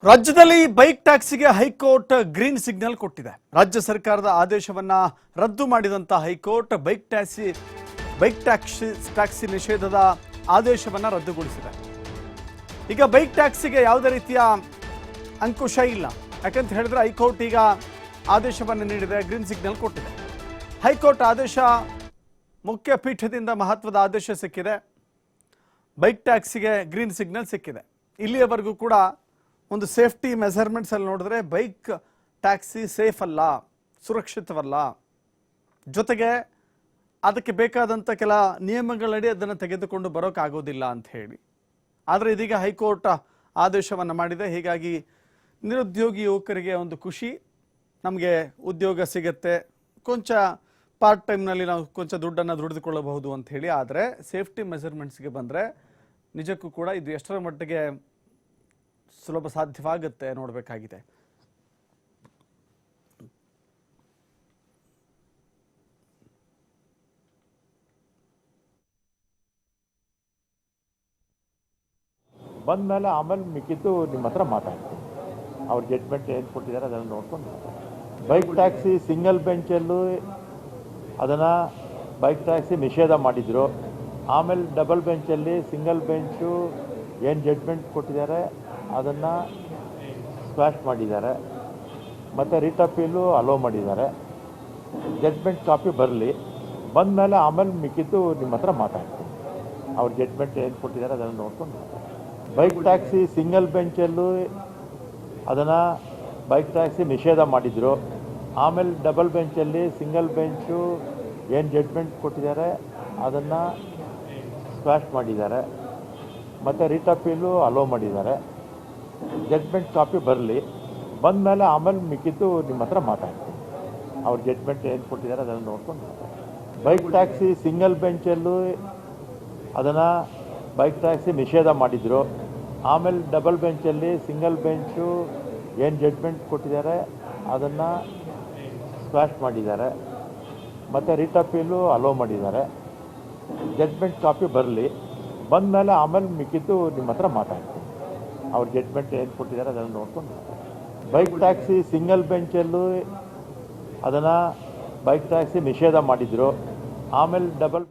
ರಾಜ್ಯದಲ್ಲಿ bike ಟ್ಯಾಕ್ಸಿಗೆ high court green signal ಕೊಟ್ಟಿದೆ. ರಾಜ್ಯ ಸರ್ಕಾರದ ಆದೇಶವನ್ನ ರದ್ದು ಮಾಡಿದಂತ ಹೈಕೋರ್ಟ್ ಬೈಕ್ ಟ್ಯಾಕ್ಸಿ ನಿಷೇಧದ ಆದೇಶವನ್ನ ರದ್ದುಗೊಳಿಸಿದೆ. ಈಗ ಬೈಕ್ ಟ್ಯಾಕ್ಸಿಗೆ ಯಾವುದೇ ರೀತಿಯ ಅಂಕುಶ ಇಲ್ಲ. ಯಾಕಂತ ಹೇಳಿದ್ರೆ ಹೈಕೋರ್ಟ್ ಈಗ ಆದೇಶವನ್ನು ನೀಡಿದೆ, ಗ್ರೀನ್ ಸಿಗ್ನಲ್ ಕೊಟ್ಟಿದೆ. ಹೈಕೋರ್ಟ್ ಆದೇಶ ಮುಖ್ಯ ಪೀಠದಿಂದ ಮಹತ್ವದ ಆದೇಶ ಸಿಕ್ಕಿದೆ. ಬೈಕ್ ಟ್ಯಾಕ್ಸಿಗೆ ಗ್ರೀನ್ ಸಿಗ್ನಲ್ ಸಿಕ್ಕಿದೆ. ಇಲ್ಲಿಯವರೆಗೂ ಕೂಡ ಒಂದು ಸೇಫ್ಟಿ ಮೆಜರ್ಮೆಂಟ್ಸ್ ಅಲ್ಲಿ ನೋಡಿದ್ರೆ ಬೈಕ್ ಟ್ಯಾಕ್ಸಿ ಸೇಫ್ ಅಲ್ಲ, ಸುರಕ್ಷಿತವಲ್ಲ, ಜೊತೆಗೆ ಅದಕ್ಕೆ ಬೇಕಾದಂಥ ಕೆಲ ನಿಯಮಗಳಡಿ ಅದನ್ನು ತೆಗೆದುಕೊಂಡು ಬರೋಕ್ಕಾಗೋದಿಲ್ಲ ಅಂತ ಹೇಳಿ. ಆದರೆ ಇದೀಗ ಹೈಕೋರ್ಟ್ ಆದೇಶವನ್ನು ಮಾಡಿದೆ. ಹೀಗಾಗಿ ನಿರುದ್ಯೋಗಿ ಯುವಕರಿಗೆ ಒಂದು ಖುಷಿ, ನಮಗೆ ಉದ್ಯೋಗ ಸಿಗುತ್ತೆ, ಕೊಂಚ ಪಾರ್ಟ್ ಟೈಮ್ನಲ್ಲಿ ನಾವು ಕೊಂಚ ದುಡ್ಡನ್ನು ದುಡಿದುಕೊಳ್ಳಬಹುದು ಅಂತ ಹೇಳಿ. ಆದರೆ ಸೇಫ್ಟಿ ಮೆಜರ್ಮೆಂಟ್ಸ್ಗೆ ಬಂದರೆ ನಿಜಕ್ಕೂ ಕೂಡ ಇದು ಎಷ್ಟರ ಮಟ್ಟಿಗೆ ಸುಲಭ ಸಾಧ್ಯವಾಗುತ್ತೆ ನೋಡಬೇಕಾಗಿದೆ. ಬಂದ ಮೇಲೆ ಆಮೇಲೆ ಮಿಕ್ಕಿದ್ದು ನಿಮ್ಮ ಹತ್ರ ಮಾತಾಡ್ತೀನಿ. ಅವ್ರ ಜಡ್ಜ್ಮೆಂಟ್ ಏನು ಕೊಟ್ಟಿದ್ದಾರೆ ಅದನ್ನು ನೋಡ್ಕೊಂಡು. ಬೈಕ್ ಟ್ಯಾಕ್ಸಿ ಸಿಂಗಲ್ ಬೆಂಚಲ್ಲೂ ಅದನ್ನು ಬೈಕ್ ಟ್ಯಾಕ್ಸಿ ನಿಷೇಧ ಮಾಡಿದರು. ಆಮೇಲೆ ಡಬಲ್ ಬೆಂಚಲ್ಲಿ ಸಿಂಗಲ್ ಬೆಂಚು ಏನು ಜಡ್ಜ್ಮೆಂಟ್ ಕೊಟ್ಟಿದ್ದಾರೆ ಅದನ್ನು ಸ್ಕ್ವಾಶ್ ಮಾಡಿದ್ದಾರೆ. ಮತ್ತು ರಿಟ್ ಅಪೀಲು ಅಲೋ ಮಾಡಿದ್ದಾರೆ. ಜಡ್ಜ್ಮೆಂಟ್ ಕಾಪಿ ಬರಲಿ, ಬಂದ ಮೇಲೆ ಆಮೇಲೆ ಮಿಕ್ಕಿದ್ದು ನಿಮ್ಮ ಹತ್ರ ಮಾತಾಡ್ತೀನಿ. ಅವ್ರ ಜಡ್ಜ್ಮೆಂಟ್ ಏನು ಕೊಟ್ಟಿದ್ದಾರೆ ಅದನ್ನು ನೋಡ್ಕೊಂಡು. ಬೈಕ್ ಟ್ಯಾಕ್ಸಿ ಸಿಂಗಲ್ ಬೆಂಚಲ್ಲೂ ಅದನ್ನು ಬೈಕ್ ಟ್ಯಾಕ್ಸಿ ನಿಷೇಧ ಮಾಡಿದರು. ಆಮೇಲೆ ಡಬಲ್ ಬೆಂಚಲ್ಲಿ ಸಿಂಗಲ್ ಬೆಂಚು ಏನು ಜಡ್ಜ್ಮೆಂಟ್ ಕೊಟ್ಟಿದ್ದಾರೆ ಅದನ್ನು ಸ್ಕ್ವಾಶ್ ಮಾಡಿದ್ದಾರೆ. ಮತ್ತು ರಿಟ್ ಅಪೀಲು ಅಲೋ ಮಾಡಿದ್ದಾರೆ. ಜಡ್ಜ್ಮೆಂಟ್ ಕಾಪಿ ಬರಲಿ, ಬಂದ ಮೇಲೆ ಆಮೇಲೆ ಮಿಕ್ಕಿದ್ದು ನಿಮ್ಮ ಹತ್ರ ಮಾತಾಡ್ತೀನಿ. ಅವ್ರ ಜಡ್ಜ್ಮೆಂಟ್ ಏನು ಕೊಟ್ಟಿದ್ದಾರೆ ಅದನ್ನು ನೋಡ್ಕೊಂಡು. ಬೈಕ್ ಟ್ಯಾಕ್ಸಿ ಸಿಂಗಲ್ ಬೆಂಚಲ್ಲೂ ಅದನ್ನು ಬೈಕ್ ಟ್ಯಾಕ್ಸಿ ನಿಷೇಧ ಮಾಡಿದರು. ಆಮೇಲೆ ಡಬಲ್ ಬೆಂಚಲ್ಲಿ ಸಿಂಗಲ್ ಬೆಂಚು ಏನು ಜಡ್ಜ್ಮೆಂಟ್ ಕೊಟ್ಟಿದ್ದಾರೆ ಅದನ್ನು ಸ್ಕ್ವಾಶ್ ಮಾಡಿದ್ದಾರೆ. ಮತ್ತು ರಿಟ್ ಅಪೀಲು ಅಲೋ ಮಾಡಿದ್ದಾರೆ. ಜಡ್ಜ್ಮೆಂಟ್ ಕಾಪಿ ಬರಲಿ, ಬಂದ ಮೇಲೆ ಆಮೇಲೆ ಮಿಕ್ಕಿದ್ದು ನಿಮ್ಮ ಹತ್ರ ಮಾತಾಡ್ತೀನಿ. ಅವ್ರ ಜಡ್ಜ್ಮೆಂಟ್ ಏನು ಕೊಟ್ಟಿದ್ದಾರೆ ಅದನ್ನು ನೋಡ್ಕೊಂಡು. ಬೈಕ್ ಟ್ಯಾಕ್ಸಿ ಸಿಂಗಲ್ ಬೆಂಚಲ್ಲೂ ಅದನ್ನು ಬೈಕ್ ಟ್ಯಾಕ್ಸಿ ನಿಷೇಧ ಮಾಡಿದರು. ಆಮೇಲೆ ಡಬಲ್